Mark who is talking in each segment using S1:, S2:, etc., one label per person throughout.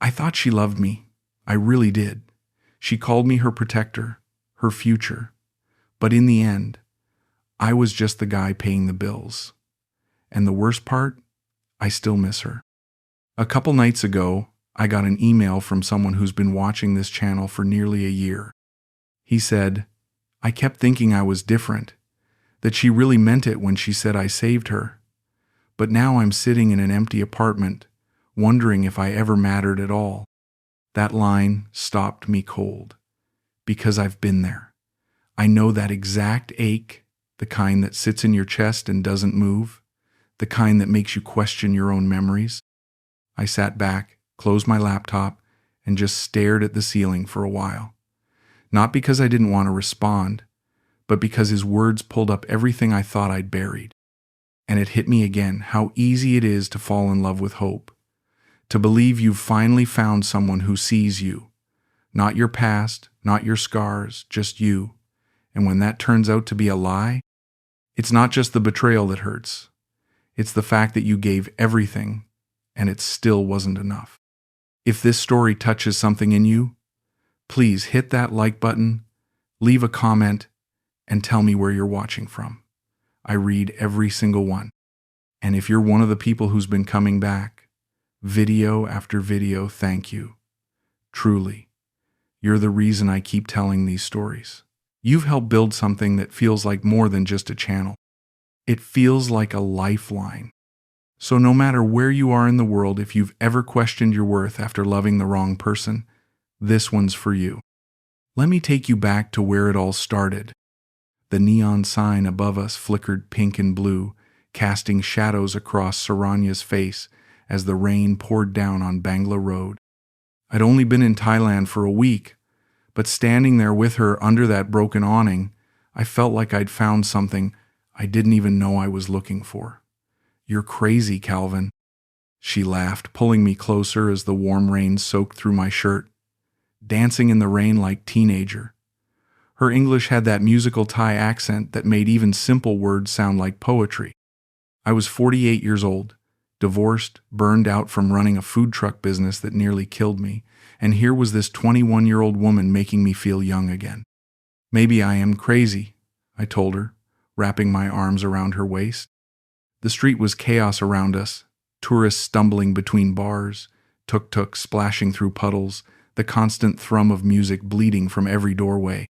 S1: I thought she loved me. I really did. She called me her protector, her future. But in the end, I was just the guy paying the bills. And the worst part, I still miss her. A couple nights ago, I got an email from someone who's been watching this channel for nearly a year. He said, I kept thinking I was different, that she really meant it when she said I saved her. But now I'm sitting in an empty apartment, wondering if I ever mattered at all. That line stopped me cold, because I've been there. I know that exact ache, the kind that sits in your chest and doesn't move, the kind that makes you question your own memories. I sat back, closed my laptop, and just stared at the ceiling for a while. Not because I didn't want to respond, but because his words pulled up everything I thought I'd buried. And it hit me again how easy it is to fall in love with hope, to believe you've finally found someone who sees you, not your past, not your scars, just you. And when that turns out to be a lie, it's not just the betrayal that hurts. It's the fact that you gave everything, and it still wasn't enough. If this story touches something in you, please hit that like button, leave a comment, and tell me where you're watching from. I read every single one. And if you're one of the people who's been coming back, video after video, thank you. Truly, you're the reason I keep telling these stories. You've helped build something that feels like more than just a channel. It feels like a lifeline. So no matter where you are in the world, if you've ever questioned your worth after loving the wrong person, this one's for you. Let me take you back to where it all started. The neon sign above us flickered pink and blue, casting shadows across Saranya's face as the rain poured down on Bangla Road. I'd only been in Thailand for a week, but standing there with her under that broken awning, I felt like I'd found something I didn't even know I was looking for. You're crazy, Calvin. She laughed, pulling me closer as the warm rain soaked through my shirt, dancing in the rain like teenager. Her English had that musical Thai accent that made even simple words sound like poetry. I was 48 years old, divorced, burned out from running a food truck business that nearly killed me, and here was this 21-year-old woman making me feel young again. Maybe I am crazy, I told her, wrapping my arms around her waist. The street was chaos around us, tourists stumbling between bars, tuk-tuks splashing through puddles, the constant thrum of music bleeding from every doorway.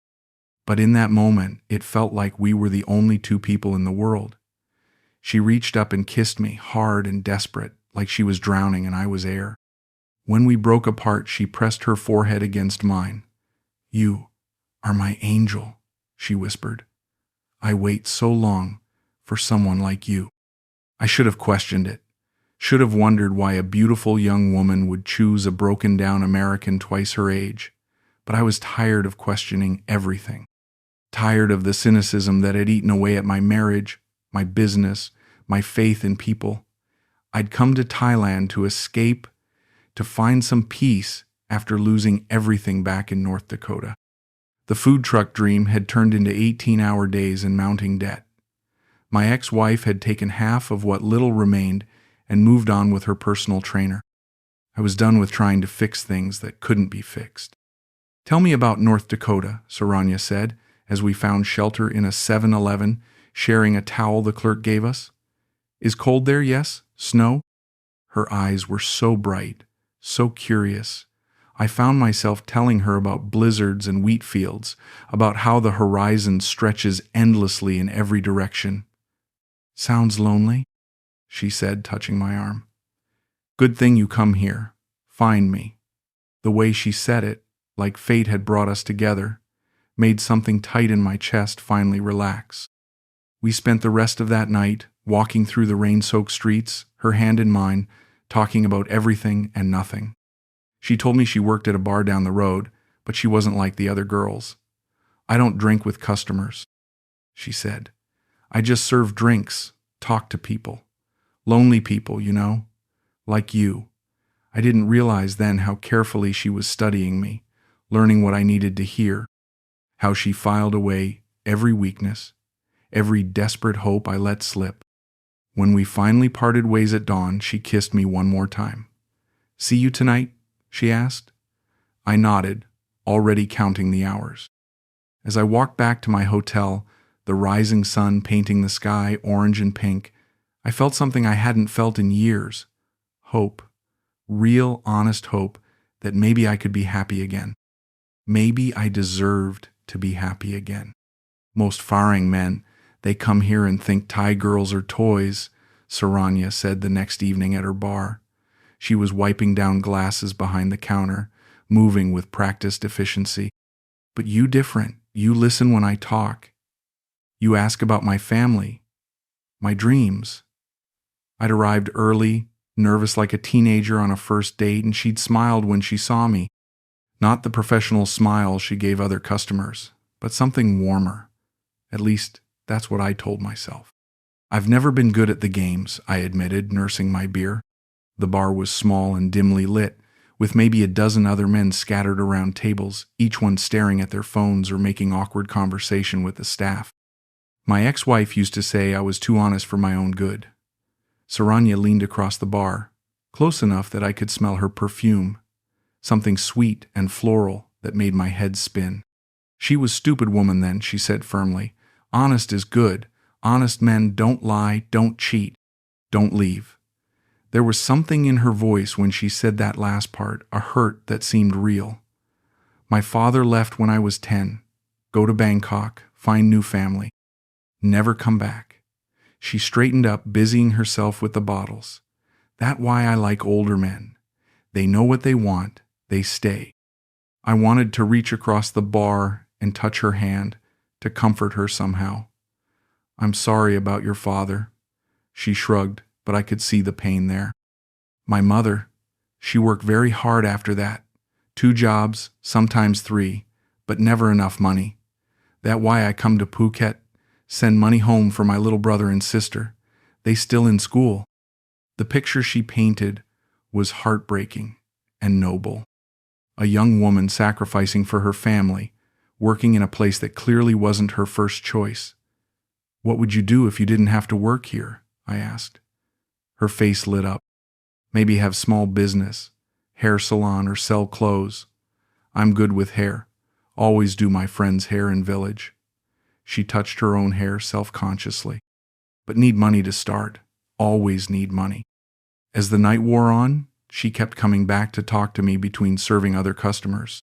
S1: But in that moment, it felt like we were the only two people in the world. She reached up and kissed me, hard and desperate, like she was drowning and I was air. When we broke apart, she pressed her forehead against mine. You are my angel, she whispered. I wait so long for someone like you. I should have questioned it, should have wondered why a beautiful young woman would choose a broken-down American twice her age, but I was tired of questioning everything. Tired of the cynicism that had eaten away at my marriage, my business, my faith in people. I'd come to Thailand to escape, to find some peace after losing everything back in North Dakota. The food truck dream had turned into 18-hour days and mounting debt. My ex-wife had taken half of what little remained and moved on with her personal trainer. I was done with trying to fix things that couldn't be fixed. Tell me about North Dakota, Saranya said, as we found shelter in a 7-Eleven, sharing a towel the clerk gave us. Is cold there, yes? Snow? Her eyes were so bright, so curious. I found myself telling her about blizzards and wheat fields, about how the horizon stretches endlessly in every direction. Sounds lonely, she said, touching my arm. Good thing you come here. Find me. The way she said it, like fate had brought us together, made something tight in my chest finally relax. We spent the rest of that night walking through the rain-soaked streets, her hand in mine, talking about everything and nothing. She told me she worked at a bar down the road, but she wasn't like the other girls. I don't drink with customers, she said. I just serve drinks, talk to people. Lonely people, you know, like you. I didn't realize then how carefully she was studying me, learning what I needed to hear, how she filed away every weakness, every desperate hope I let slip. When we finally parted ways at dawn, she kissed me one more time. See you tonight? she asked. I nodded, already counting the hours. As I walked back to my hotel, the rising sun painting the sky orange and pink, I felt something I hadn't felt in years. Hope. Real, honest hope that maybe I could be happy again. Maybe I deserved to be happy again. Most foreign men, they come here and think Thai girls are toys, Saranya said the next evening at her bar. She was wiping down glasses behind the counter, moving with practiced efficiency. But you different. You listen when I talk. You ask about my family, my dreams. I'd arrived early, nervous like a teenager on a first date, and she'd smiled when she saw me. Not the professional smile she gave other customers, but something warmer. At least, that's what I told myself. I've never been good at the games, I admitted, nursing my beer. The bar was small and dimly lit, with maybe a dozen other men scattered around tables, each one staring at their phones or making awkward conversation with the staff. My ex-wife used to say I was too honest for my own good. Saranya leaned across the bar, close enough that I could smell her perfume, something sweet and floral that made my head spin. She was stupid woman then, she said firmly. Honest is good. Honest men don't lie, don't cheat, don't leave. There was something in her voice when she said that last part, a hurt that seemed real. My father left when I was 10. Go to Bangkok, find new family. Never come back. She straightened up, busying herself with the bottles. That's why I like older men. They know what they want. They stay. I wanted to reach across the bar and touch her hand, to comfort her somehow. I'm sorry about your father. She shrugged, but I could see the pain there. My mother, she worked very hard after that. 2 jobs, sometimes 3, but never enough money. That's why I come to Phuket, send money home for my little brother and sister. They still in school. The picture she painted was heartbreaking and noble. A young woman sacrificing for her family, working in a place that clearly wasn't her first choice. What would you do if you didn't have to work here? I asked. Her face lit up. Maybe have small business, hair salon or sell clothes. I'm good with hair. Always do my friend's hair in village. She touched her own hair self-consciously. But need money to start. Always need money. As the night wore on, she kept coming back to talk to me between serving other customers.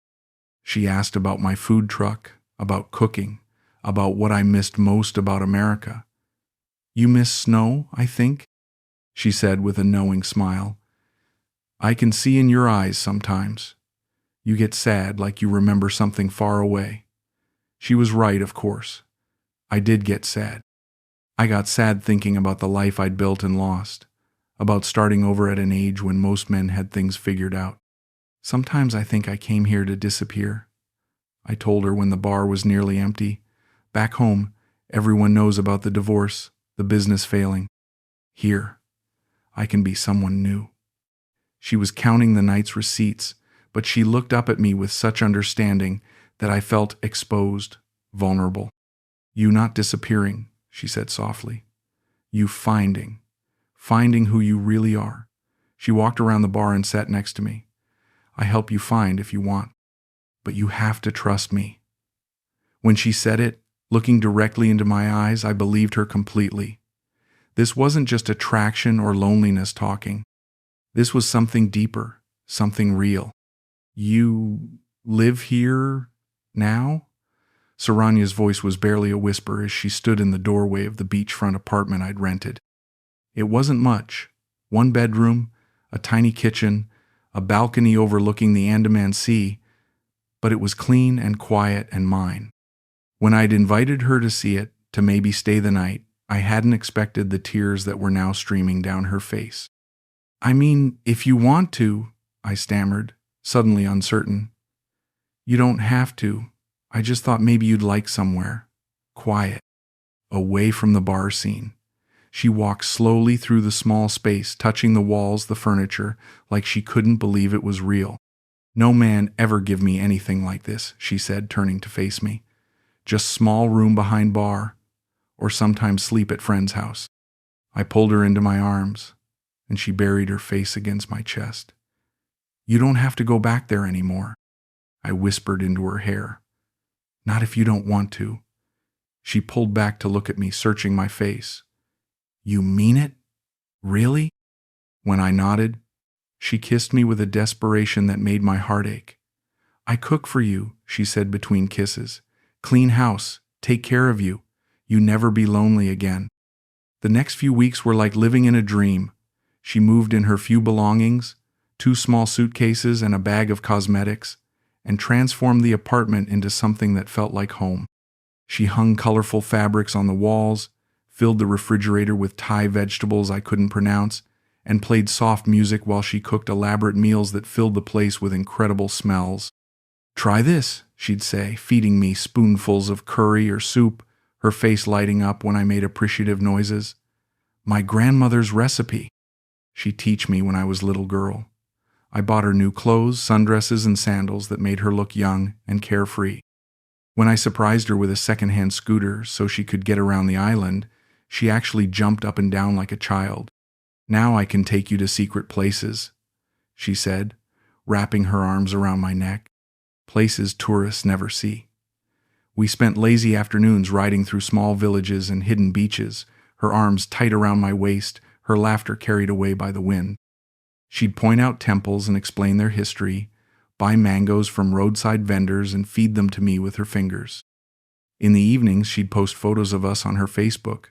S1: She asked about my food truck, about cooking, about what I missed most about America. You miss snow, I think? She said with a knowing smile. I can see in your eyes sometimes. You get sad like you remember something far away. She was right, of course. I did get sad. I got sad thinking about the life I'd built and lost, about starting over at an age when most men had things figured out. Sometimes I think I came here to disappear. I told her when the bar was nearly empty. Back home, everyone knows about the divorce, the business failing. Here, I can be someone new. She was counting the night's receipts, but she looked up at me with such understanding that I felt exposed, vulnerable. You not disappearing, she said softly. You finding who you really are. She walked around the bar and sat next to me. I help you find if you want, but you have to trust me. When she said it, looking directly into my eyes, I believed her completely. This wasn't just attraction or loneliness talking. This was something deeper, something real. You live here now? Saranya's voice was barely a whisper as she stood in the doorway of the beachfront apartment I'd rented. It wasn't much. 1 bedroom, a tiny kitchen, a balcony overlooking the Andaman Sea, but it was clean and quiet and mine. When I'd invited her to see it, to maybe stay the night, I hadn't expected the tears that were now streaming down her face. I mean, if you want to, I stammered, suddenly uncertain. You don't have to. I just thought maybe you'd like somewhere. Quiet. Away from the bar scene. She walked slowly through the small space, touching the walls, the furniture, like she couldn't believe it was real. No man ever give me anything like this, she said, turning to face me. Just small room behind bar, or sometimes sleep at friend's house. I pulled her into my arms, and she buried her face against my chest. You don't have to go back there anymore, I whispered into her hair. Not if you don't want to. She pulled back to look at me, searching my face. You mean it? Really? When I nodded, she kissed me with a desperation that made my heart ache. I cook for you, she said between kisses. Clean house, take care of you. You never be lonely again. The next few weeks were like living in a dream. She moved in her few belongings, 2 small suitcases and a bag of cosmetics, and transformed the apartment into something that felt like home. She hung colorful fabrics on the walls, filled the refrigerator with Thai vegetables I couldn't pronounce, and played soft music while she cooked elaborate meals that filled the place with incredible smells. Try this, she'd say, feeding me spoonfuls of curry or soup, her face lighting up when I made appreciative noises. My grandmother's recipe. She'd teach me when I was a little girl. I bought her new clothes, sundresses, and sandals that made her look young and carefree. When I surprised her with a second-hand scooter so she could get around the island, she actually jumped up and down like a child. Now I can take you to secret places, she said, wrapping her arms around my neck. Places tourists never see. We spent lazy afternoons riding through small villages and hidden beaches, her arms tight around my waist, her laughter carried away by the wind. She'd point out temples and explain their history, buy mangoes from roadside vendors and feed them to me with her fingers. In the evenings, she'd post photos of us on her Facebook.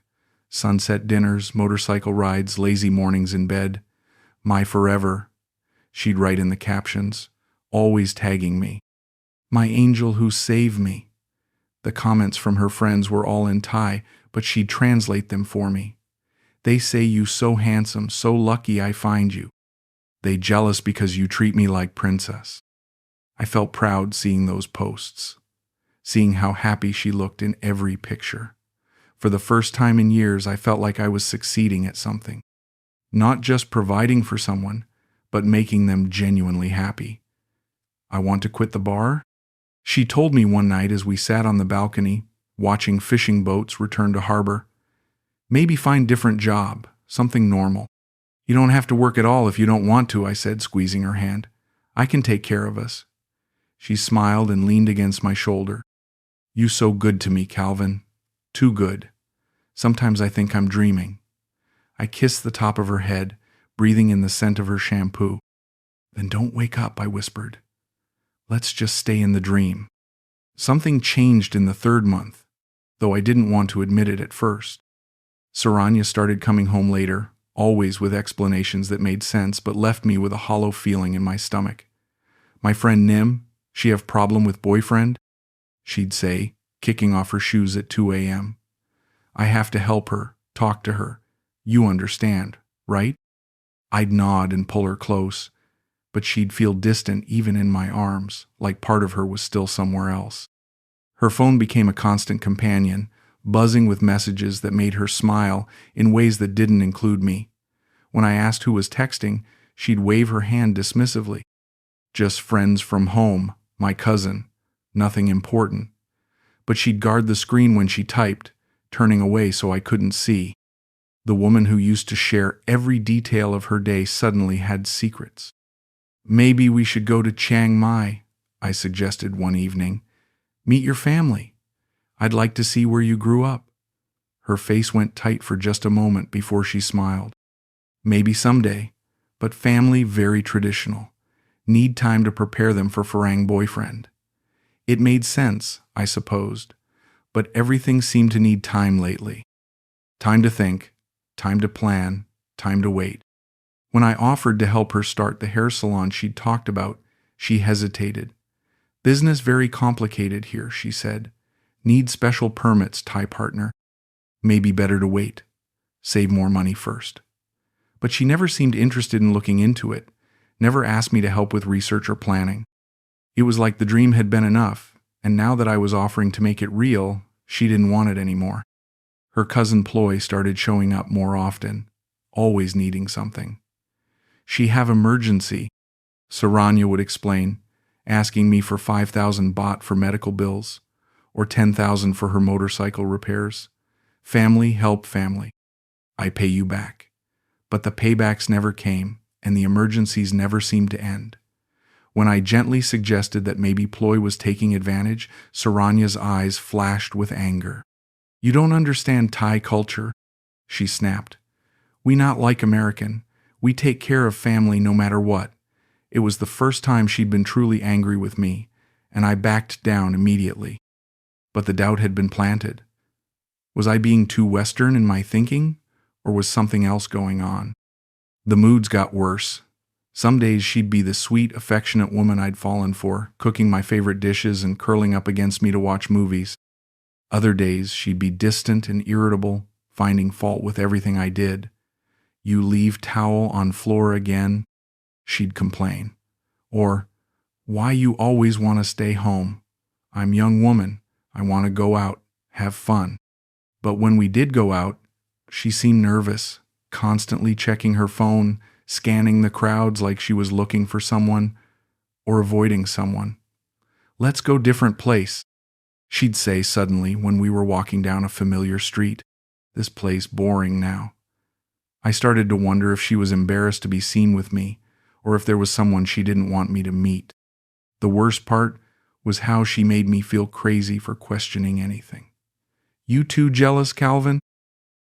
S1: Sunset dinners, motorcycle rides, lazy mornings in bed. My forever, she'd write in the captions, always tagging me. My angel who saved me. The comments from her friends were all in Thai, but she'd translate them for me. They say you so handsome, so lucky I find you. They jealous because you treat me like princess. I felt proud seeing those posts, seeing how happy she looked in every picture. For the first time in years, I felt like I was succeeding at something. Not just providing for someone, but making them genuinely happy. I want to quit the bar? She told me one night as we sat on the balcony, watching fishing boats return to harbor. Maybe find different job, something normal. You don't have to work at all if you don't want to, I said, squeezing her hand. I can take care of us. She smiled and leaned against my shoulder. You so good to me, Calvin. Too good. Sometimes I think I'm dreaming. I kissed the top of her head, breathing in the scent of her shampoo. Then don't wake up, I whispered. Let's just stay in the dream. Something changed in the 3rd month, though I didn't want to admit it at first. Saranya started coming home later, always with explanations that made sense but left me with a hollow feeling in my stomach. My friend Nim, she have problem with boyfriend? She'd say, kicking off her shoes at 2 a.m. I have to help her, talk to her. You understand, right? I'd nod and pull her close, but she'd feel distant even in my arms, like part of her was still somewhere else. Her phone became a constant companion, buzzing with messages that made her smile in ways that didn't include me. When I asked who was texting, she'd wave her hand dismissively. Just friends from home, my cousin, nothing important. But she'd guard the screen when she typed, turning away so I couldn't see. The woman who used to share every detail of her day suddenly had secrets. Maybe we should go to Chiang Mai, I suggested one evening. Meet your family. I'd like to see where you grew up. Her face went tight for just a moment before she smiled. Maybe someday, but family very traditional. Need time to prepare them for Farang boyfriend. It made sense, I supposed, but everything seemed to need time lately. Time to think, time to plan, time to wait. When I offered to help her start the hair salon she'd talked about, she hesitated. Business very complicated here, she said. Need special permits, Thai partner. Maybe better to wait. Save more money first. But she never seemed interested in looking into it, never asked me to help with research or planning. It was like the dream had been enough, and now that I was offering to make it real, she didn't want it anymore. Her cousin Ploy started showing up more often, always needing something. She have emergency, Saranya would explain, asking me for 5,000 baht for medical bills, or 10,000 for her motorcycle repairs. Family help family. I pay you back. But the paybacks never came, and the emergencies never seemed to end. When I gently suggested that maybe Ploy was taking advantage, Saranya's eyes flashed with anger. "You don't understand Thai culture," she snapped. "We not like American. We take care of family no matter what." It was the first time she'd been truly angry with me, and I backed down immediately. But the doubt had been planted. Was I being too Western in my thinking, or was something else going on? The moods got worse. Some days she'd be the sweet, affectionate woman I'd fallen for, cooking my favorite dishes and curling up against me to watch movies. Other days she'd be distant and irritable, finding fault with everything I did. "You leave towel on floor again," she'd complain. Or, "Why you always want to stay home? I'm young woman. I want to go out, have fun." But when we did go out, she seemed nervous, constantly checking her phone, scanning the crowds like she was looking for someone or avoiding someone. "Let's go different place," she'd say suddenly when we were walking down a familiar street. "This place boring now." I started to wonder if she was embarrassed to be seen with me, or if there was someone she didn't want me to meet. The worst part was how she made me feel crazy for questioning anything. "You too jealous, Calvin?"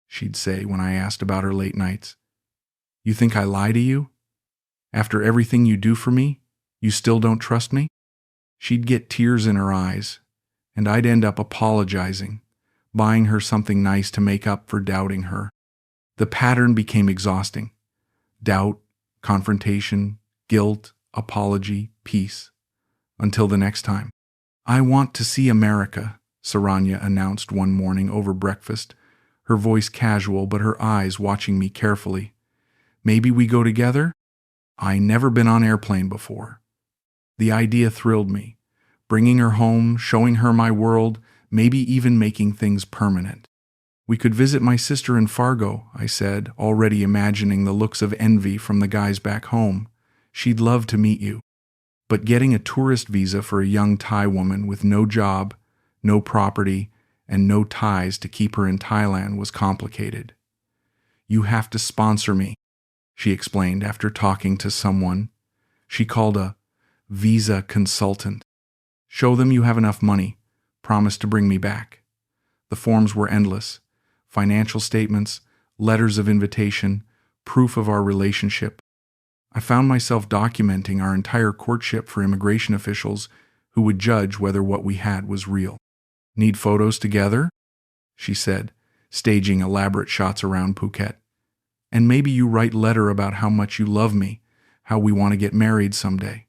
S1: she'd say when I asked about her late nights. "You think I lie to you? After everything you do for me, you still don't trust me?" She'd get tears in her eyes, and I'd end up apologizing, buying her something nice to make up for doubting her. The pattern became exhausting. Doubt, confrontation, guilt, apology, peace. Until the next time. "I want to see America," Saranya announced one morning over breakfast, her voice casual but her eyes watching me carefully. "Maybe we go together?" I never been on airplane before. The idea thrilled me. Bringing her home, showing her my world, maybe even making things permanent. "We could visit my sister in Fargo," I said, already imagining the looks of envy from the guys back home. "She'd love to meet you." But getting a tourist visa for a young Thai woman with no job, no property, and no ties to keep her in Thailand was complicated. "You have to sponsor me," she explained after talking to someone she called a visa consultant. "Show them you have enough money. Promise to bring me back." The forms were endless. Financial statements, letters of invitation, proof of our relationship. I found myself documenting our entire courtship for immigration officials who would judge whether what we had was real. "Need photos together?" she said, staging elaborate shots around Phuket. "And maybe you write letter about how much you love me, how we want to get married someday."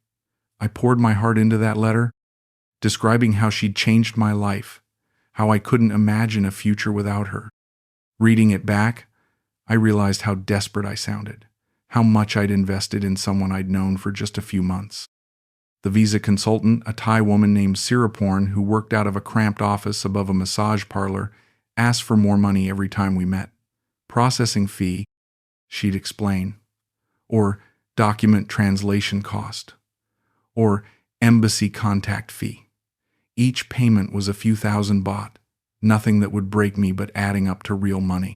S1: I poured my heart into that letter, describing how she'd changed my life, how I couldn't imagine a future without her. Reading it back, I realized how desperate I sounded, how much I'd invested in someone I'd known for just a few months. The visa consultant, a Thai woman named Siraporn who worked out of a cramped office above a massage parlor, asked for more money every time we met. "Processing fee," she'd explain, or document translation cost, or embassy contact fee. Each payment was a few thousand baht, nothing that would break me but adding up to real money.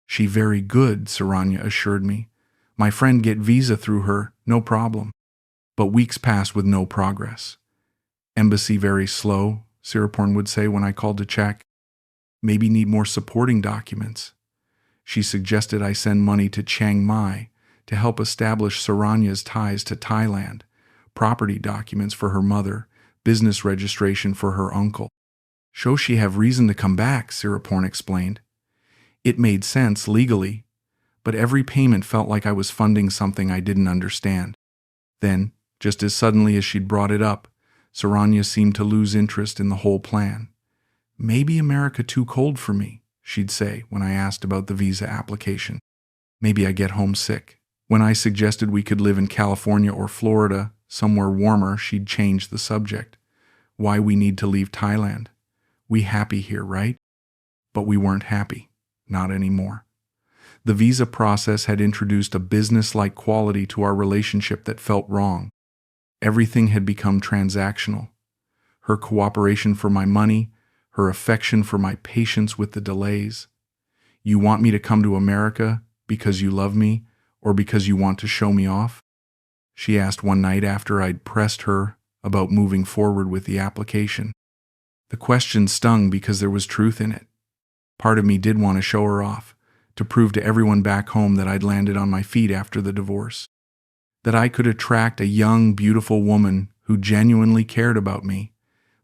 S1: "She very good," Saranya assured me. "My friend get visa through her, no problem." But weeks passed with no progress. "Embassy very slow," Siraporn would say when I called to check. "Maybe need more supporting documents." She suggested I send money to Chiang Mai to help establish Saranya's ties to Thailand, property documents for her mother, business registration for her uncle. "Show she have reason to come back," Siraporn explained. It made sense legally, but every payment felt like I was funding something I didn't understand. Then, just as suddenly as she'd brought it up, Saranya seemed to lose interest in the whole plan. "Maybe America too cold for me," she'd say when I asked about the visa application. "Maybe I get homesick." When I suggested we could live in California or Florida, somewhere warmer, she'd change the subject. "Why we need to leave Thailand? We happy here, right?" But we weren't happy. Not anymore. The visa process had introduced a business-like quality to our relationship that felt wrong. Everything had become transactional. Her cooperation for my money, her affection for my patience with the delays. "You want me to come to America because you love me or because you want to show me off?" she asked one night after I'd pressed her about moving forward with the application. The question stung because there was truth in it. Part of me did want to show her off, to prove to everyone back home that I'd landed on my feet after the divorce, that I could attract a young, beautiful woman who genuinely cared about me.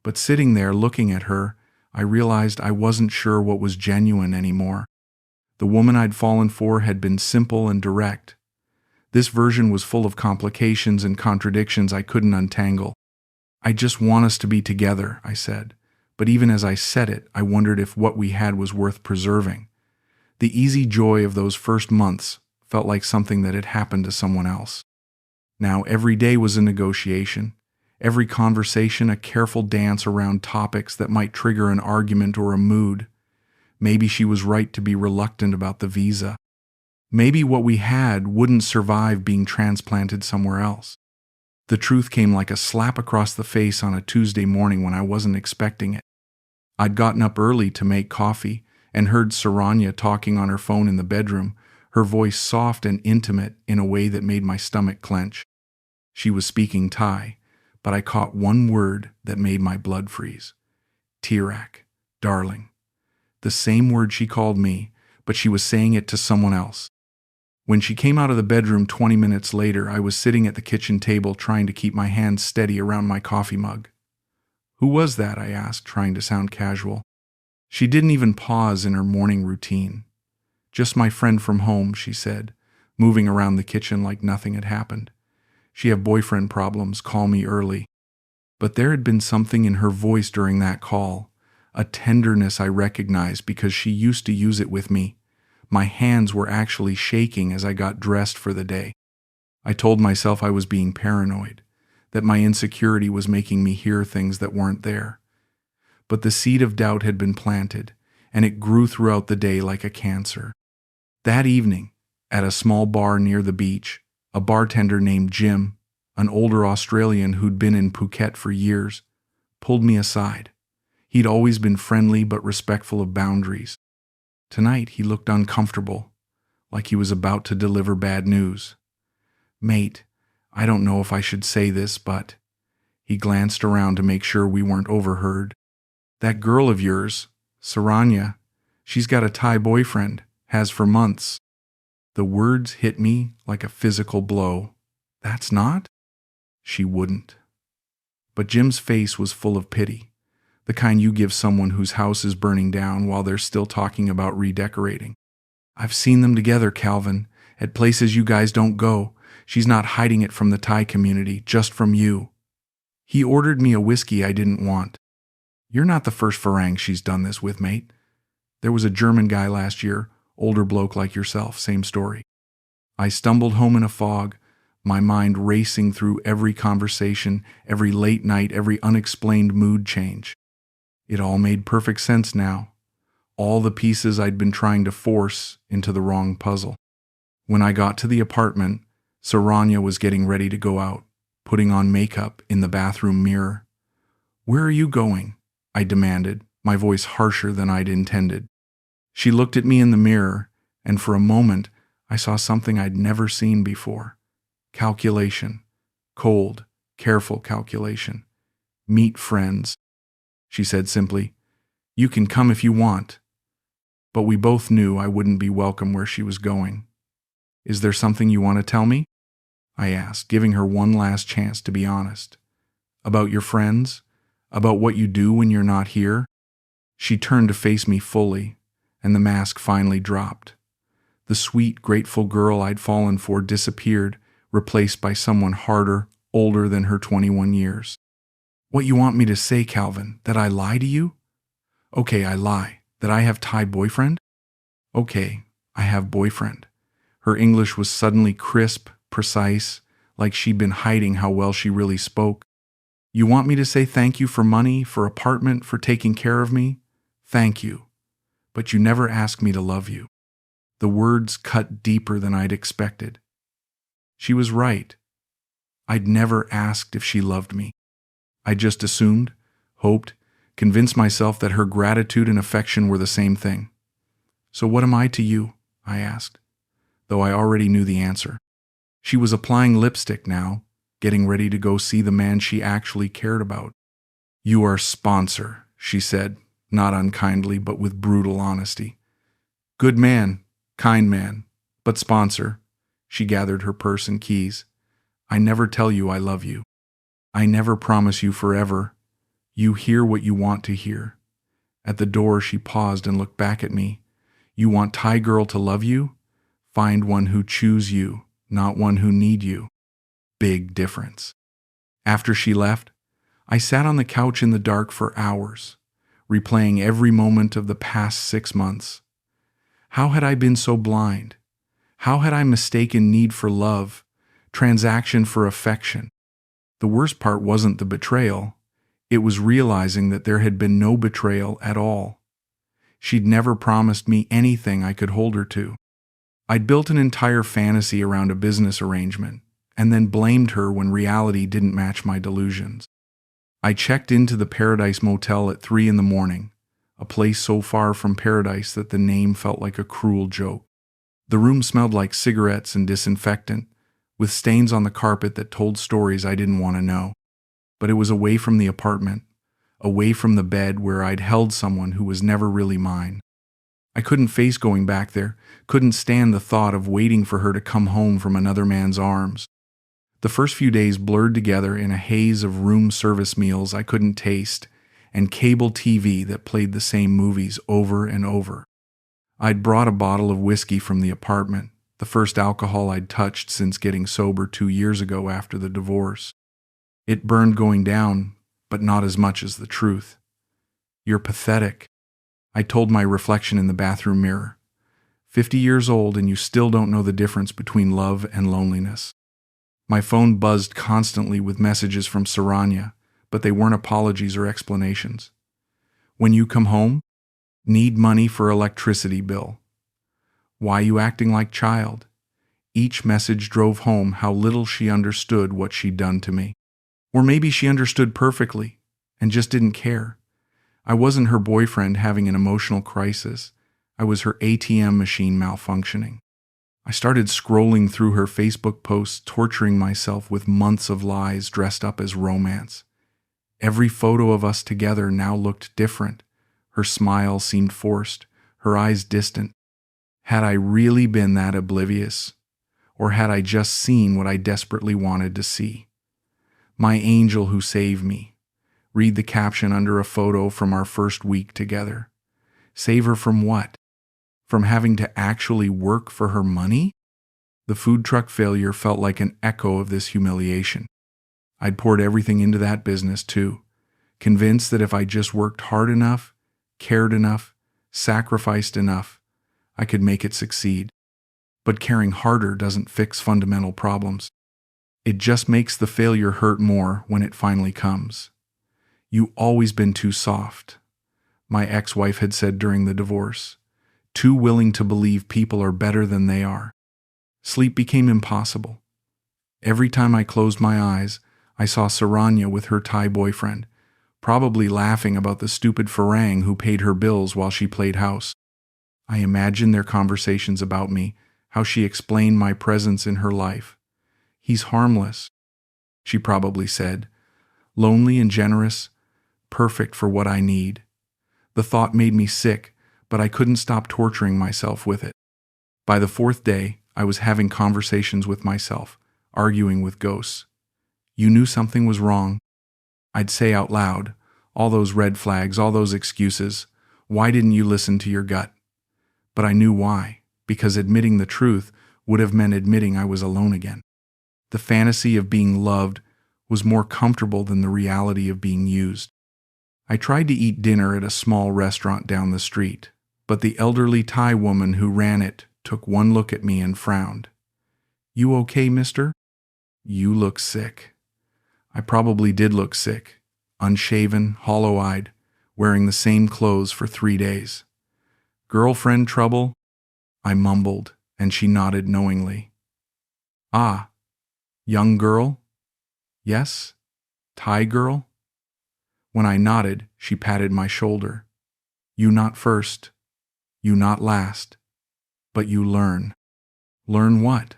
S1: But sitting there looking at her, I realized I wasn't sure what was genuine anymore. The woman I'd fallen for had been simple and direct. This version was full of complications and contradictions I couldn't untangle. "I just want us to be together," I said. But even as I said it, I wondered if what we had was worth preserving. The easy joy of those first months felt like something that had happened to someone else. Now every day was a negotiation, every conversation a careful dance around topics that might trigger an argument or a mood. Maybe she was right to be reluctant about the visa. Maybe what we had wouldn't survive being transplanted somewhere else. The truth came like a slap across the face on a Tuesday morning when I wasn't expecting it. I'd gotten up early to make coffee and heard Saranya talking on her phone in the bedroom, her voice soft and intimate in a way that made my stomach clench. She was speaking Thai, but I caught one word that made my blood freeze. Tirak, darling. The same word she called me, but she was saying it to someone else. When she came out of the bedroom 20 minutes later, I was sitting at the kitchen table trying to keep my hands steady around my coffee mug. "Who was that?" I asked, trying to sound casual. She didn't even pause in her morning routine. "Just my friend from home," she said, moving around the kitchen like nothing had happened. "She have boyfriend problems, call me early." But there had been something in her voice during that call, a tenderness I recognized because she used to use it with me. My hands were actually shaking as I got dressed for the day. I told myself I was being paranoid, that my insecurity was making me hear things that weren't there. But the seed of doubt had been planted, and it grew throughout the day like a cancer. That evening, at a small bar near the beach, a bartender named Jim, an older Australian who'd been in Phuket for years, pulled me aside. He'd always been friendly but respectful of boundaries. Tonight he looked uncomfortable, like he was about to deliver bad news. "Mate, I don't know if I should say this, but..." He glanced around to make sure we weren't overheard. "That girl of yours, Saranya, she's got a Thai boyfriend, has for months." The words hit me like a physical blow. "That's not?" She wouldn't. But Jim's face was full of pity. The kind you give someone whose house is burning down while they're still talking about redecorating. "I've seen them together, Calvin, at places you guys don't go. She's not hiding it from the Thai community, just from you." He ordered me a whiskey I didn't want. "You're not the first Farang she's done this with, mate. There was a German guy last year, older bloke like yourself, same story." I stumbled home in a fog, my mind racing through every conversation, every late night, every unexplained mood change. It all made perfect sense now. All the pieces I'd been trying to force into the wrong puzzle. When I got to the apartment, Saranya was getting ready to go out, putting on makeup in the bathroom mirror. "Where are you going?" I demanded, my voice harsher than I'd intended. She looked at me in the mirror, and for a moment I saw something I'd never seen before. Calculation. Cold, careful calculation. "Meet friends," she said simply. "You can come if you want." But we both knew I wouldn't be welcome where she was going. "Is there something you want to tell me?" I asked, giving her one last chance to be honest. "About your friends? About what you do when you're not here?" She turned to face me fully, and the mask finally dropped. The sweet, grateful girl I'd fallen for disappeared, replaced by someone harder, older than her 21 years. "What you want me to say, Calvin? That I lie to you?" "Okay, I lie. That I have Thai boyfriend?" "Okay, I have boyfriend." Her English was suddenly crisp, precise, like she'd been hiding how well she really spoke. "You want me to say thank you for money, for apartment, for taking care of me? Thank you. But you never asked me to love you." The words cut deeper than I'd expected. She was right. I'd never asked if she loved me. I just assumed, hoped, convinced myself that her gratitude and affection were the same thing. "So what am I to you?" I asked, though I already knew the answer. She was applying lipstick now, getting ready to go see the man she actually cared about. "You are sponsor," she said, not unkindly, but with brutal honesty. "Good man, kind man, but sponsor." She gathered her purse and keys. "I never tell you I love you. I never promise you forever. You hear what you want to hear." At the door, she paused and looked back at me. "You want Thai girl to love you? Find one who choose you, not one who need you." Big difference. After she left, I sat on the couch in the dark for hours, replaying every moment of the past 6 months. How had I been so blind? How had I mistaken need for love, transaction for affection? The worst part wasn't the betrayal. It was realizing that there had been no betrayal at all. She'd never promised me anything I could hold her to. I'd built an entire fantasy around a business arrangement, and then blamed her when reality didn't match my delusions. I checked into the Paradise Motel at 3 in the morning, a place so far from paradise that the name felt like a cruel joke. The room smelled like cigarettes and disinfectant, with stains on the carpet that told stories I didn't want to know. But it was away from the apartment, away from the bed where I'd held someone who was never really mine. I couldn't face going back there, couldn't stand the thought of waiting for her to come home from another man's arms. The first few days blurred together in a haze of room service meals I couldn't taste and cable TV that played the same movies over and over. I'd brought a bottle of whiskey from the apartment, the first alcohol I'd touched since getting sober 2 years ago after the divorce. It burned going down, but not as much as the truth. "You're pathetic," I told my reflection in the bathroom mirror. 50 years old and you still don't know the difference between love and loneliness. My phone buzzed constantly with messages from Saranya, but they weren't apologies or explanations. "When you come home, need money for electricity bill. Why you acting like child?" Each message drove home how little she understood what she'd done to me. Or maybe she understood perfectly and just didn't care. I wasn't her boyfriend having an emotional crisis. I was her ATM machine malfunctioning. I started scrolling through her Facebook posts, torturing myself with months of lies dressed up as romance. Every photo of us together now looked different. Her smile seemed forced, her eyes distant. Had I really been that oblivious? Or had I just seen what I desperately wanted to see? "My angel who saved me." Read the caption under a photo from our first week together. Save her from what? From having to actually work for her money? The food truck failure felt like an echo of this humiliation. I'd poured everything into that business too, convinced that if I just worked hard enough, cared enough, sacrificed enough, I could make it succeed. But caring harder doesn't fix fundamental problems. It just makes the failure hurt more when it finally comes. "You always been too soft," my ex-wife had said during the divorce. "Too willing to believe people are better than they are." Sleep became impossible. Every time I closed my eyes, I saw Saranya with her Thai boyfriend, probably laughing about the stupid Farang who paid her bills while she played house. I imagined their conversations about me, how she explained my presence in her life. "He's harmless," she probably said. "Lonely and generous, perfect for what I need." The thought made me sick, but I couldn't stop torturing myself with it. By the 4th day, I was having conversations with myself, arguing with ghosts. "You knew something was wrong." I'd say out loud, all those red flags, all those excuses. Why didn't you listen to your gut? But I knew why, because admitting the truth would have meant admitting I was alone again. The fantasy of being loved was more comfortable than the reality of being used. I tried to eat dinner at a small restaurant down the street, but the elderly Thai woman who ran it took one look at me and frowned. "You okay, mister? You look sick." I probably did look sick, unshaven, hollow-eyed, wearing the same clothes for 3 days. "Girlfriend trouble?" I mumbled, and she nodded knowingly. "Ah, young girl? Yes? Thai girl?" When I nodded, she patted my shoulder. "You not first, you not last, but you learn." Learn what?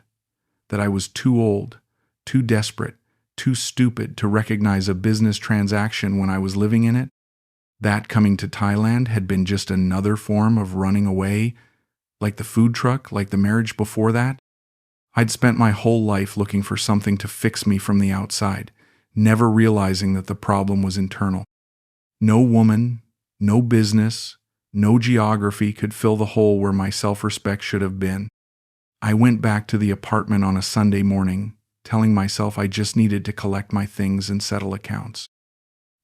S1: That I was too old, too desperate, too stupid to recognize a business transaction when I was living in it. That coming to Thailand had been just another form of running away, like the food truck, like the marriage before that. I'd spent my whole life looking for something to fix me from the outside, never realizing that the problem was internal. No woman, no business, no geography could fill the hole where my self-respect should have been. I went back to the apartment on a Sunday morning, telling myself I just needed to collect my things and settle accounts.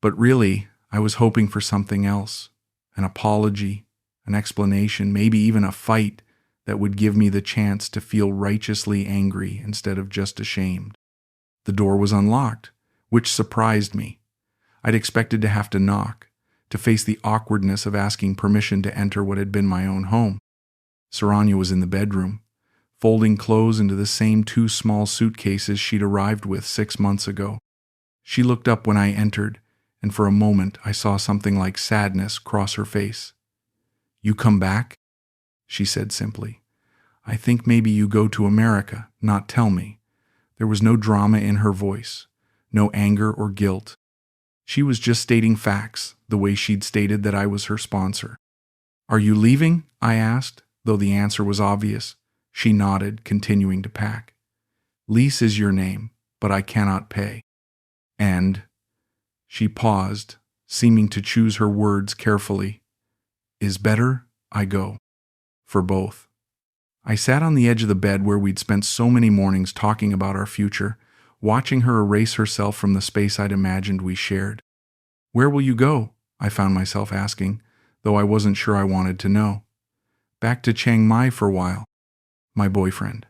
S1: But really, I was hoping for something else, an apology, an explanation, maybe even a fight that would give me the chance to feel righteously angry instead of just ashamed. The door was unlocked, which surprised me. I'd expected to have to knock, to face the awkwardness of asking permission to enter what had been my own home. Saranya was in the bedroom, folding clothes into the same 2 small suitcases she'd arrived with 6 months ago. She looked up when I entered, and for a moment I saw something like sadness cross her face. "You come back?" she said simply. "I think maybe you go to America, not tell me." There was no drama in her voice, no anger or guilt. She was just stating facts, the way she'd stated that I was her sponsor. "Are you leaving?" I asked, though the answer was obvious. She nodded, continuing to pack. "Lease is your name, but I cannot pay. And," she paused, seeming to choose her words carefully, "is better I go. For both." I sat on the edge of the bed where we'd spent so many mornings talking about our future, watching her erase herself from the space I'd imagined we shared. "Where will you go?" I found myself asking, though I wasn't sure I wanted to know. "Back to Chiang Mai for a while. My boyfriend."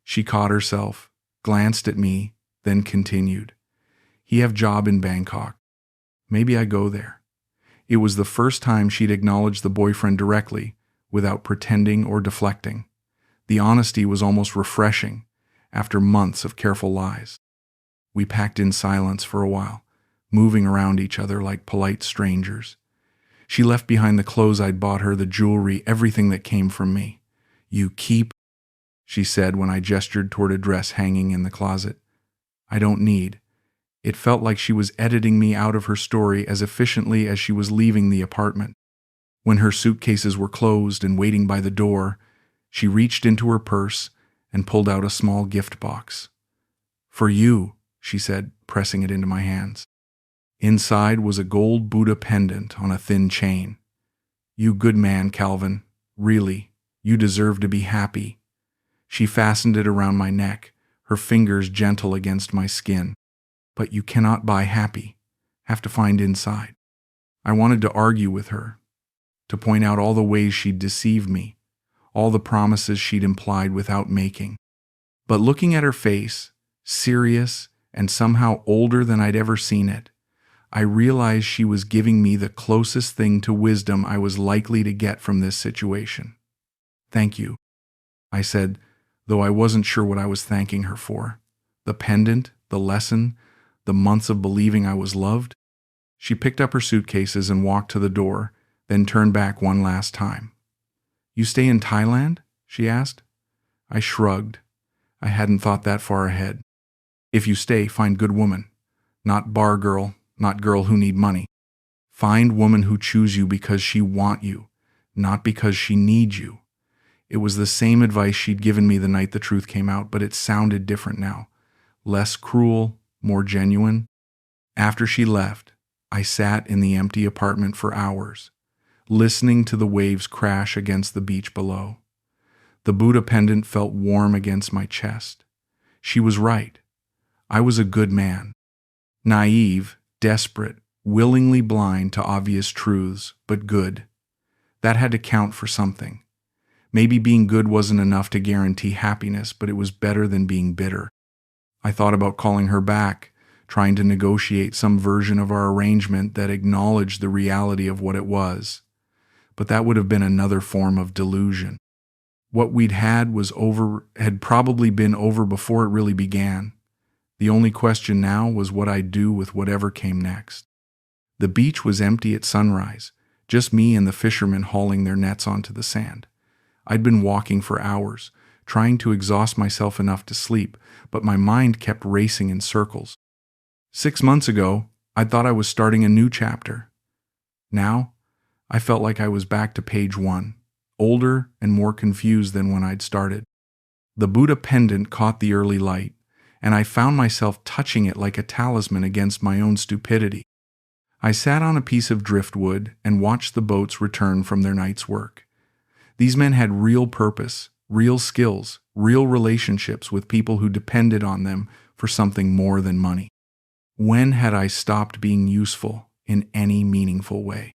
S1: She caught herself, glanced at me, then continued. "He have job in Bangkok. Maybe I go there." It was the first time she'd acknowledged the boyfriend directly, without pretending or deflecting. The honesty was almost refreshing, after months of careful lies. We packed in silence for a while, moving around each other like polite strangers. She left behind the clothes I'd bought her, the jewelry, everything that came from me. "You keep," she said when I gestured toward a dress hanging in the closet. "I don't need." It felt like she was editing me out of her story as efficiently as she was leaving the apartment. When her suitcases were closed and waiting by the door, she reached into her purse and pulled out a small gift box. "For you," she said, pressing it into my hands. Inside was a gold Buddha pendant on a thin chain. "You good man, Calvin. Really, you deserve to be happy." She fastened it around my neck, her fingers gentle against my skin. "But you cannot buy happy. Have to find inside." I wanted to argue with her, to point out all the ways she'd deceived me, all the promises she'd implied without making. But looking at her face, serious and somehow older than I'd ever seen it, I realized she was giving me the closest thing to wisdom I was likely to get from this situation. "Thank you," I said, though I wasn't sure what I was thanking her for. The pendant, the lesson, the months of believing I was loved. She picked up her suitcases and walked to the door, then turned back one last time. "You stay in Thailand?" she asked. I shrugged. I hadn't thought that far ahead. "If you stay, find good woman. Not bar girl, not girl who need money. Find woman who choose you because she want you, not because she need you." It was the same advice she'd given me the night the truth came out, but it sounded different now. Less cruel, more genuine. After she left, I sat in the empty apartment for hours, listening to the waves crash against the beach below. The Buddha pendant felt warm against my chest. She was right. I was a good man. Naive, desperate, willingly blind to obvious truths, but good. That had to count for something. Maybe being good wasn't enough to guarantee happiness, but it was better than being bitter. I thought about calling her back, trying to negotiate some version of our arrangement that acknowledged the reality of what it was. But that would have been another form of delusion. What we'd had had probably been over before it really began. The only question now was what I'd do with whatever came next. The beach was empty at sunrise, just me and the fishermen hauling their nets onto the sand. I'd been walking for hours, trying to exhaust myself enough to sleep, but my mind kept racing in circles. 6 months ago, I thought I was starting a new chapter. Now, I felt like I was back to page 1, older and more confused than when I'd started. The Buddha pendant caught the early light, and I found myself touching it like a talisman against my own stupidity. I sat on a piece of driftwood and watched the boats return from their night's work. These men had real purpose, real skills, real relationships with people who depended on them for something more than money. When had I stopped being useful in any meaningful way?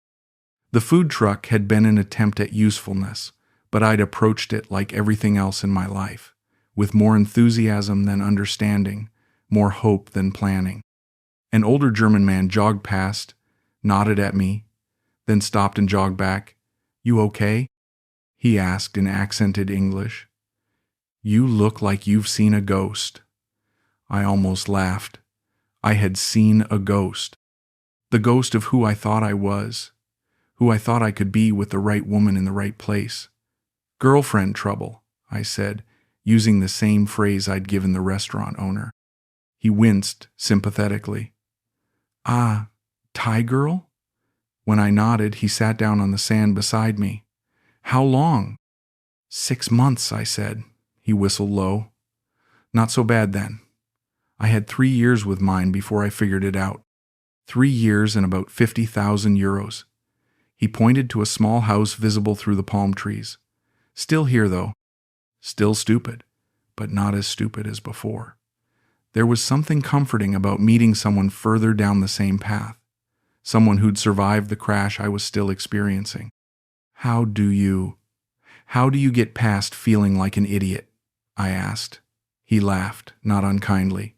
S1: The food truck had been an attempt at usefulness, but I'd approached it like everything else in my life, with more enthusiasm than understanding, more hope than planning. An older German man jogged past, nodded at me, then stopped and jogged back. "You okay?" he asked in accented English. "You look like you've seen a ghost." I almost laughed. I had seen a ghost. The ghost of who I thought I was, who I thought I could be with the right woman in the right place. "Girlfriend trouble," I said, using the same phrase I'd given the restaurant owner. He winced sympathetically. "Ah, Thai girl?" When I nodded, he sat down on the sand beside me. "How long?" "6 months, I said. He whistled low. "Not so bad then. I had 3 years with mine before I figured it out. 3 years and about 50,000 euros. He pointed to a small house visible through the palm trees. "Still here, though. Still stupid, but not as stupid as before." There was something comforting about meeting someone further down the same path, someone who'd survived the crash I was still experiencing. How do you get past feeling like an idiot?" I asked. He laughed, not unkindly.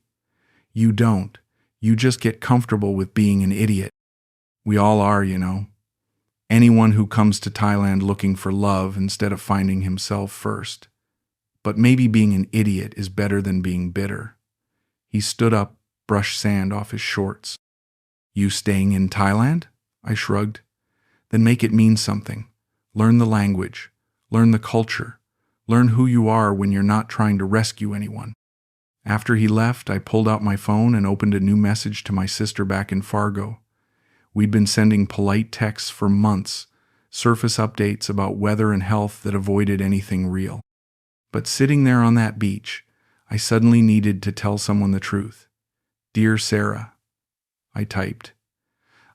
S1: "You don't. You just get comfortable with being an idiot. We all are, you know. Anyone who comes to Thailand looking for love instead of finding himself first. But maybe being an idiot is better than being bitter." He stood up, brushed sand off his shorts. "You staying in Thailand?" I shrugged. "Then make it mean something. Learn the language. Learn the culture. Learn who you are when you're not trying to rescue anyone." After he left, I pulled out my phone and opened a new message to my sister back in Fargo. We'd been sending polite texts for months, surface updates about weather and health that avoided anything real. But sitting there on that beach, I suddenly needed to tell someone the truth. "Dear Sarah," I typed,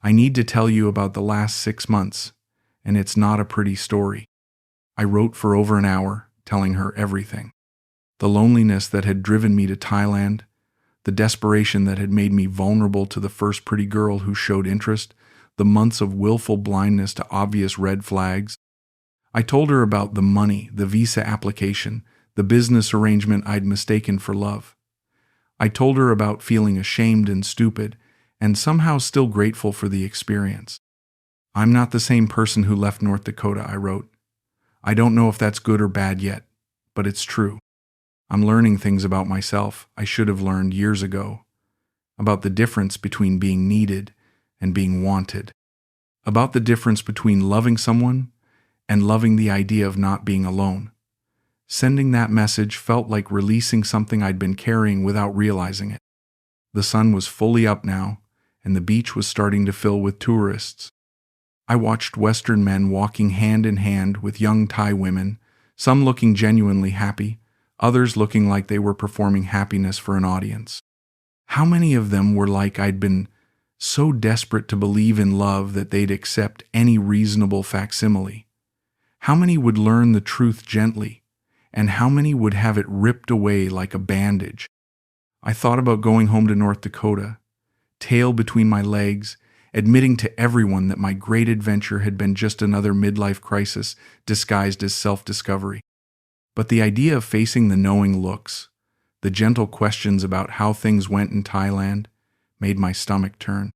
S1: "I need to tell you about the last 6 months, and it's not a pretty story." I wrote for over an hour, telling her everything. The loneliness that had driven me to Thailand, the desperation that had made me vulnerable to the first pretty girl who showed interest, the months of willful blindness to obvious red flags. I told her about the money, the visa application, the business arrangement I'd mistaken for love. I told her about feeling ashamed and stupid, and somehow still grateful for the experience. "I'm not the same person who left North Dakota," I wrote. "I don't know if that's good or bad yet, but it's true. I'm learning things about myself I should have learned years ago, about the difference between being needed and being wanted, about the difference between loving someone and loving the idea of not being alone." Sending that message felt like releasing something I'd been carrying without realizing it. The sun was fully up now, and the beach was starting to fill with tourists. I watched Western men walking hand in hand with young Thai women, some looking genuinely happy, others looking like they were performing happiness for an audience. How many of them were like I'd been so desperate to believe in love that they'd accept any reasonable facsimile? How many would learn the truth gently, and how many would have it ripped away like a bandage? I thought about going home to North Dakota, tail between my legs, admitting to everyone that my great adventure had been just another midlife crisis disguised as self-discovery. But the idea of facing the knowing looks, the gentle questions about how things went in Thailand, made my stomach turn.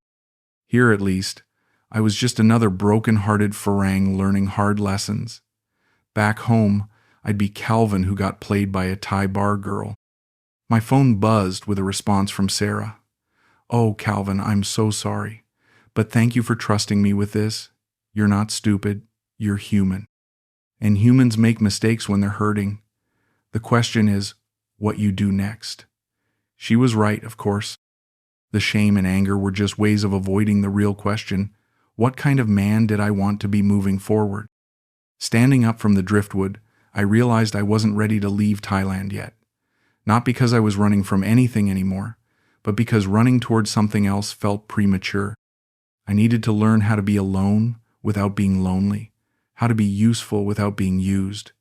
S1: Here, at least, I was just another broken-hearted Farang learning hard lessons. Back home, I'd be Calvin who got played by a Thai bar girl. My phone buzzed with a response from Sarah. "Oh, Calvin, I'm so sorry. But thank you for trusting me with this. You're not stupid. You're human. And humans make mistakes when they're hurting. The question is, what you do next." She was right, of course. The shame and anger were just ways of avoiding the real question: what kind of man did I want to be moving forward? Standing up from the driftwood, I realized I wasn't ready to leave Thailand yet. Not because I was running from anything anymore, but because running towards something else felt premature. I needed to learn how to be alone without being lonely, how to be useful without being used.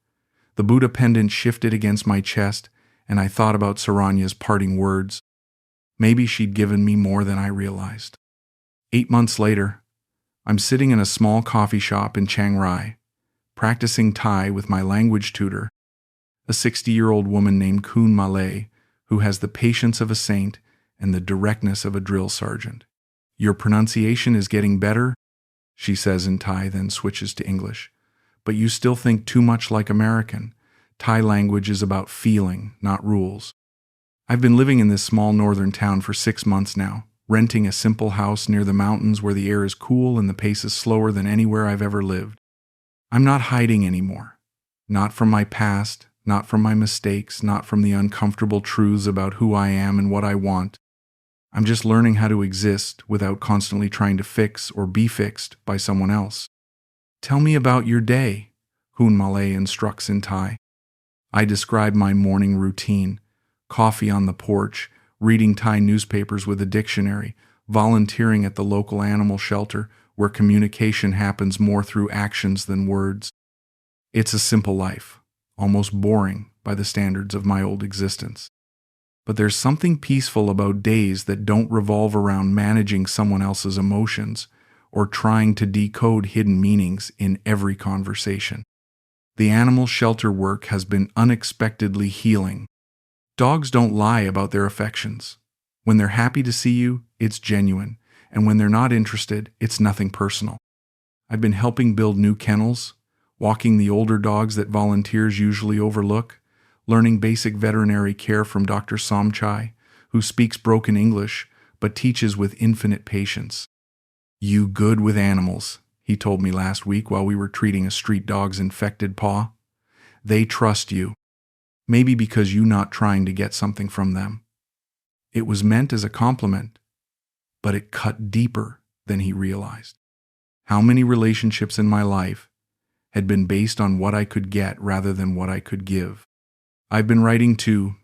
S1: The Buddha pendant shifted against my chest, and I thought about Saranya's parting words. Maybe she'd given me more than I realized. 8 months later, I'm sitting in a small coffee shop in Chiang Rai, practicing Thai with my language tutor, a 60-year-old woman named Kun Malay, who has the patience of a saint and the directness of a drill sergeant. "Your pronunciation is getting better," she says in Thai, then switches to English. "But you still think too much like American. Thai language is about feeling, not rules." I've been living in this small northern town for 6 months now, renting a simple house near the mountains where the air is cool and the pace is slower than anywhere I've ever lived. I'm not hiding anymore. Not from my past, not from my mistakes, not from the uncomfortable truths about who I am and what I want. I'm just learning how to exist without constantly trying to fix or be fixed by someone else. "Tell me about your day," Hun Malay instructs in Thai. I describe my morning routine: coffee on the porch, reading Thai newspapers with a dictionary, volunteering at the local animal shelter where communication happens more through actions than words. It's a simple life, almost boring by the standards of my old existence. But there's something peaceful about days that don't revolve around managing someone else's emotions or trying to decode hidden meanings in every conversation. The animal shelter work has been unexpectedly healing. Dogs don't lie about their affections. When they're happy to see you, it's genuine, and when they're not interested, it's nothing personal. I've been helping build new kennels, walking the older dogs that volunteers usually overlook, learning basic veterinary care from Dr. Somchai, who speaks broken English but teaches with infinite patience. "You good with animals," he told me last week while we were treating a street dog's infected paw. "They trust you. Maybe because you're not trying to get something from them." It was meant as a compliment, but it cut deeper than he realized. How many relationships in my life had been based on what I could get rather than what I could give? I've been writing too,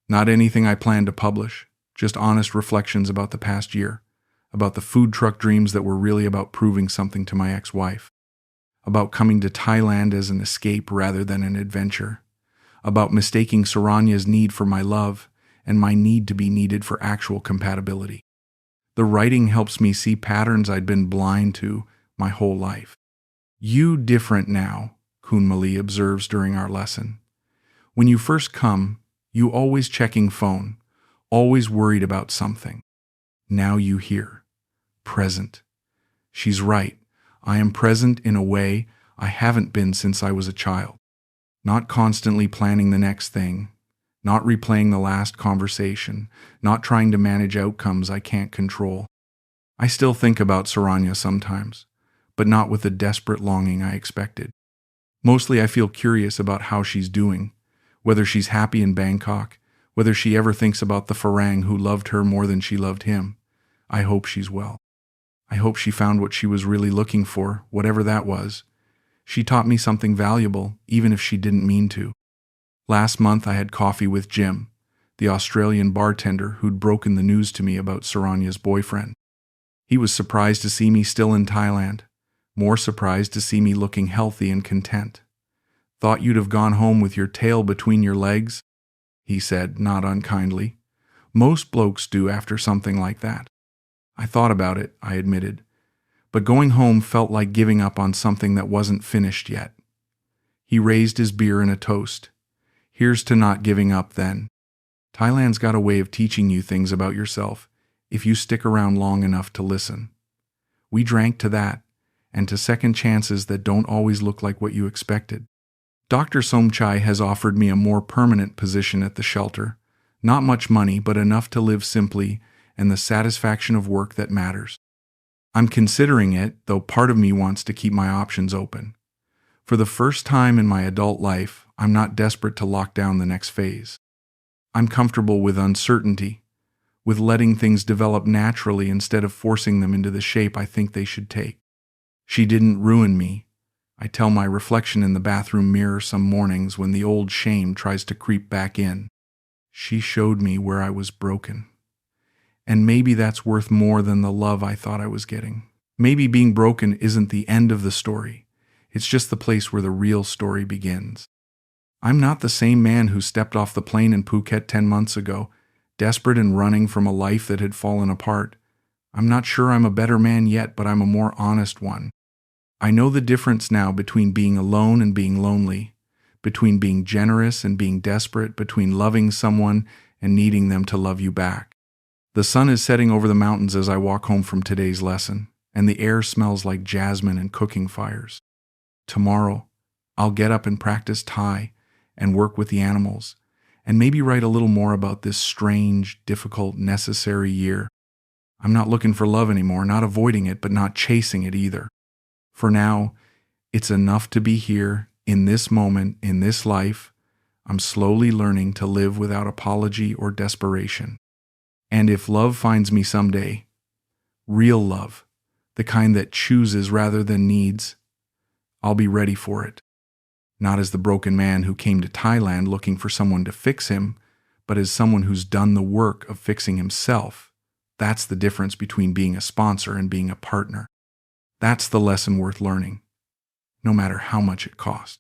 S1: not anything I plan to publish, just honest reflections about the past year, about the food truck dreams that were really about proving something to my ex-wife, about coming to Thailand as an escape rather than an adventure, about mistaking Saranya's need for my love and my need to be needed for actual compatibility. The writing helps me see patterns I'd been blind to my whole life. "You different now," Kun Mali observes during our lesson. "When you first come, you always checking phone, always worried about something. Now you here, present." She's right. I am present in a way I haven't been since I was a child. Not constantly planning the next thing, not replaying the last conversation, not trying to manage outcomes I can't control. I still think about Saranya sometimes, but not with the desperate longing I expected. Mostly I feel curious about how she's doing, whether she's happy in Bangkok, whether she ever thinks about the Farang who loved her more than she loved him. I hope she's well. I hope she found what she was really looking for, whatever that was. She taught me something valuable, even if she didn't mean to. Last month I had coffee with Jim, the Australian bartender who'd broken the news to me about Saranya's boyfriend. He was surprised to see me still in Thailand, more surprised to see me looking healthy and content. "Thought you'd have gone home with your tail between your legs," he said, not unkindly. "Most blokes do after something like that." I thought about it, I admitted, but going home felt like giving up on something that wasn't finished yet. He raised his beer in a toast. "Here's to not giving up then. Thailand's got a way of teaching you things about yourself if you stick around long enough to listen." We drank to that, and to second chances that don't always look like what you expected. Dr. Somchai has offered me a more permanent position at the shelter. Not much money, but enough to live simply and the satisfaction of work that matters. I'm considering it, though part of me wants to keep my options open. For the first time in my adult life, I'm not desperate to lock down the next phase. I'm comfortable with uncertainty, with letting things develop naturally instead of forcing them into the shape I think they should take. She didn't ruin me. I tell my reflection in the bathroom mirror some mornings when the old shame tries to creep back in. She showed me where I was broken. And maybe that's worth more than the love I thought I was getting. Maybe being broken isn't the end of the story. It's just the place where the real story begins. I'm not the same man who stepped off the plane in Phuket 10 months ago, desperate and running from a life that had fallen apart. I'm not sure I'm a better man yet, but I'm a more honest one. I know the difference now between being alone and being lonely, between being generous and being desperate, between loving someone and needing them to love you back. The sun is setting over the mountains as I walk home from today's lesson, and the air smells like jasmine and cooking fires. Tomorrow, I'll get up and practice Thai and work with the animals, and maybe write a little more about this strange, difficult, necessary year. I'm not looking for love anymore, not avoiding it, but not chasing it either. For now, it's enough to be here, in this moment, in this life. I'm slowly learning to live without apology or desperation. And if love finds me someday, real love, the kind that chooses rather than needs, I'll be ready for it. Not as the broken man who came to Thailand looking for someone to fix him, but as someone who's done the work of fixing himself. That's the difference between being a sponsor and being a partner. That's the lesson worth learning, no matter how much it costs.